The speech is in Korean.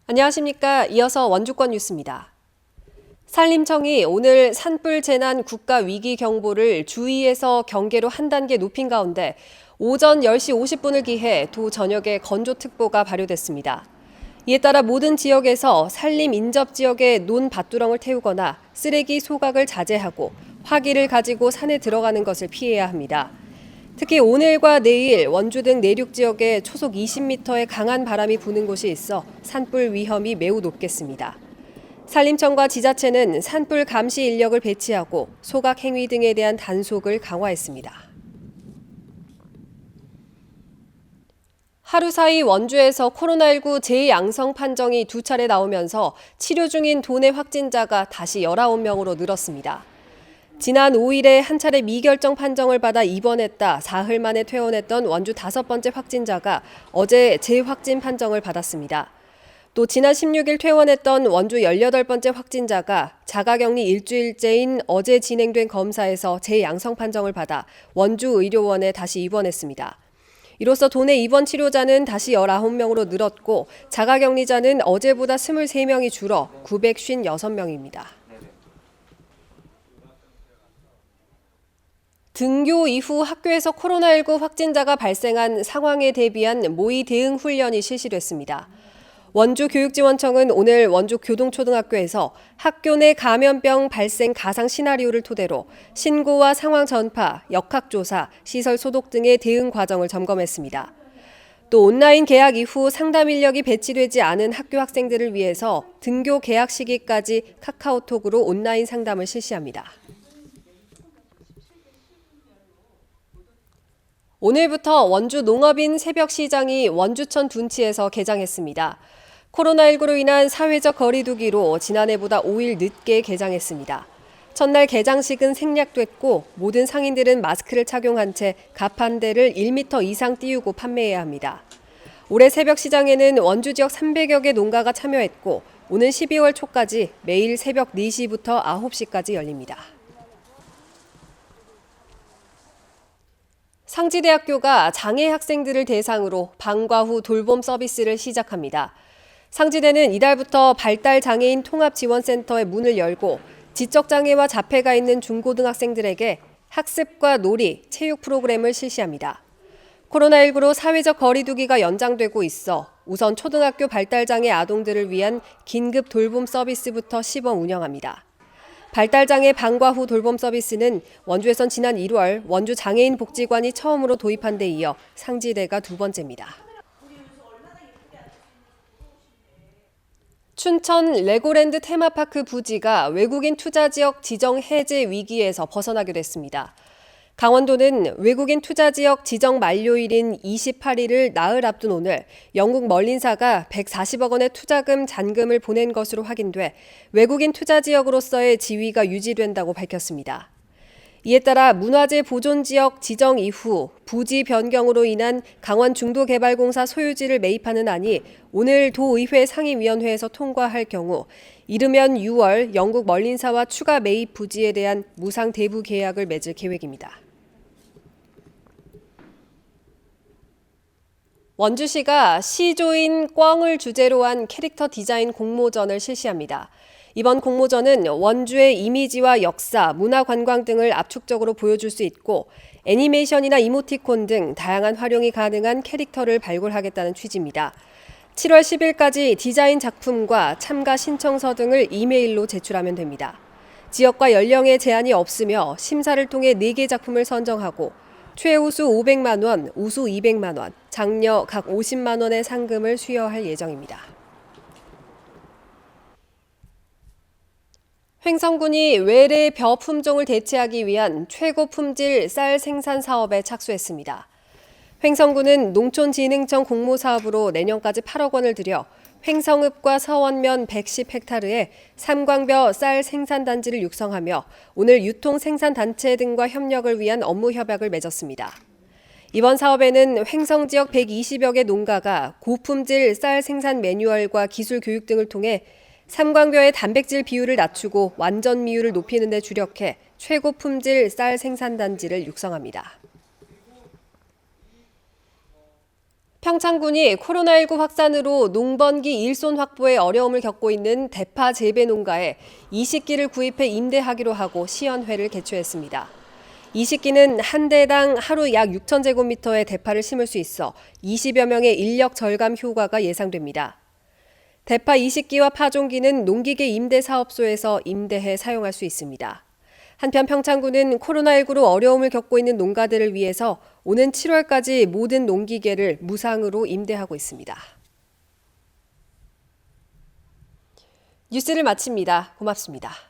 안녕하십니까. 이어서 원주권 뉴스입니다. 산림청이 오늘 산불 재난 국가 위기 경보를 주의에서 경계로 한 단계 높인 가운데 오전 10시 50분을 기해 도 전역에 건조특보가 발효됐습니다. 이에 따라 모든 지역에서 산림 인접 지역에 논 밭두렁을 태우거나 쓰레기 소각을 자제하고 화기를 가지고 산에 들어가는 것을 피해야 합니다. 특히 오늘과 내일 원주 등 내륙 지역에 초속 20m의 강한 바람이 부는 곳이 있어 산불 위험이 매우 높겠습니다. 산림청과 지자체는 산불 감시 인력을 배치하고 소각 행위 등에 대한 단속을 강화했습니다. 하루 사이 원주에서 코로나19 재양성 판정이 2차례 나오면서 치료 중인 도내 확진자가 다시 19명으로 늘었습니다. 지난 5일에 한 차례 미결정 판정을 받아 입원했다 사흘 만에 퇴원했던 원주 5번째 확진자가 어제 재확진 판정을 받았습니다. 또 지난 16일 퇴원했던 원주 18번째 확진자가 자가격리 일주일째인 어제 진행된 검사에서 재양성 판정을 받아 원주 의료원에 다시 입원했습니다. 이로써 도내 입원 치료자는 다시 19명으로 늘었고 자가격리자는 어제보다 23명이 줄어 956명입니다. 등교 이후 학교에서 코로나19 확진자가 발생한 상황에 대비한 모의 대응 훈련이 실시됐습니다. 원주교육지원청은 오늘 원주 교동초등학교에서 학교 내 감염병 발생 가상 시나리오를 토대로 신고와 상황 전파, 역학조사, 시설 소독 등의 대응 과정을 점검했습니다. 또 온라인 개학 이후 상담 인력이 배치되지 않은 학교 학생들을 위해서 등교 개학 시기까지 카카오톡으로 온라인 상담을 실시합니다. 오늘부터 원주 농업인 새벽시장이 원주천 둔치에서 개장했습니다. 코로나19로 인한 사회적 거리두기로 지난해보다 5일 늦게 개장했습니다. 첫날 개장식은 생략됐고 모든 상인들은 마스크를 착용한 채 가판대를 1m 이상 띄우고 판매해야 합니다. 올해 새벽시장에는 원주 지역 300여 개 농가가 참여했고 오는 12월 초까지 매일 새벽 4시부터 9시까지 열립니다. 상지대학교가 장애 학생들을 대상으로 방과 후 돌봄 서비스를 시작합니다. 상지대는 이달부터 발달장애인 통합지원센터의 문을 열고 지적장애와 자폐가 있는 중고등학생들에게 학습과 놀이, 체육 프로그램을 실시합니다. 코로나19로 사회적 거리두기가 연장되고 있어 우선 초등학교 발달장애 아동들을 위한 긴급 돌봄 서비스부터 시범 운영합니다. 발달장애 방과 후 돌봄 서비스는 원주에선 지난 1월 원주 장애인 복지관이 처음으로 도입한 데 이어 상지대가 두 번째입니다. 춘천 레고랜드 테마파크 부지가 외국인 투자지역 지정 해제 위기에서 벗어나게 됐습니다. 강원도는 외국인 투자지역 지정 만료일인 28일을 나흘 앞둔 오늘 영국 멀린사가 140억 원의 투자금 잔금을 보낸 것으로 확인돼 외국인 투자지역으로서의 지위가 유지된다고 밝혔습니다. 이에 따라 문화재 보존지역 지정 이후 부지 변경으로 인한 강원 중도개발공사 소유지를 매입하는 안이 오늘 도의회 상임위원회에서 통과할 경우 이르면 6월 영국 멀린사와 추가 매입 부지에 대한 무상 대부 계약을 맺을 계획입니다. 원주시가 시조인 꿩을 주제로 한 캐릭터 디자인 공모전을 실시합니다. 이번 공모전은 원주의 이미지와 역사, 문화 관광 등을 압축적으로 보여줄 수 있고 애니메이션이나 이모티콘 등 다양한 활용이 가능한 캐릭터를 발굴하겠다는 취지입니다. 7월 10일까지 디자인 작품과 참가 신청서 등을 이메일로 제출하면 됩니다. 지역과 연령에 제한이 없으며 심사를 통해 4개 작품을 선정하고 최우수 500만 원, 우수 200만 원, 장려 각 50만 원의 상금을 수여할 예정입니다. 횡성군이 외래 벼 품종을 대체하기 위한 최고 품질 쌀 생산 사업에 착수했습니다. 횡성군은 농촌진흥청 공모사업으로 내년까지 8억 원을 들여 횡성읍과 서원면 110헥타르에 삼광벼 쌀 생산단지를 육성하며 오늘 유통생산단체 등과 협력을 위한 업무 협약을 맺었습니다. 이번 사업에는 횡성 지역 120여 개 농가가 고품질 쌀 생산 매뉴얼과 기술 교육 등을 통해 삼광교의 단백질 비율을 낮추고 완전 미율을 높이는 데 주력해 최고 품질 쌀 생산단지를 육성합니다. 평창군이 코로나19 확산으로 농번기 일손 확보에 어려움을 겪고 있는 대파 재배 농가에 20기를 구입해 임대하기로 하고 시연회를 개최했습니다. 20기는 한 대당 하루 약 6,000제곱미터의 대파를 심을 수 있어 20여 명의 인력 절감 효과가 예상됩니다. 대파 20기와 파종기는 농기계 임대 사업소에서 임대해 사용할 수 있습니다. 한편 평창군은 코로나19로 어려움을 겪고 있는 농가들을 위해서 오는 7월까지 모든 농기계를 무상으로 임대하고 있습니다. 뉴스를 마칩니다. 고맙습니다.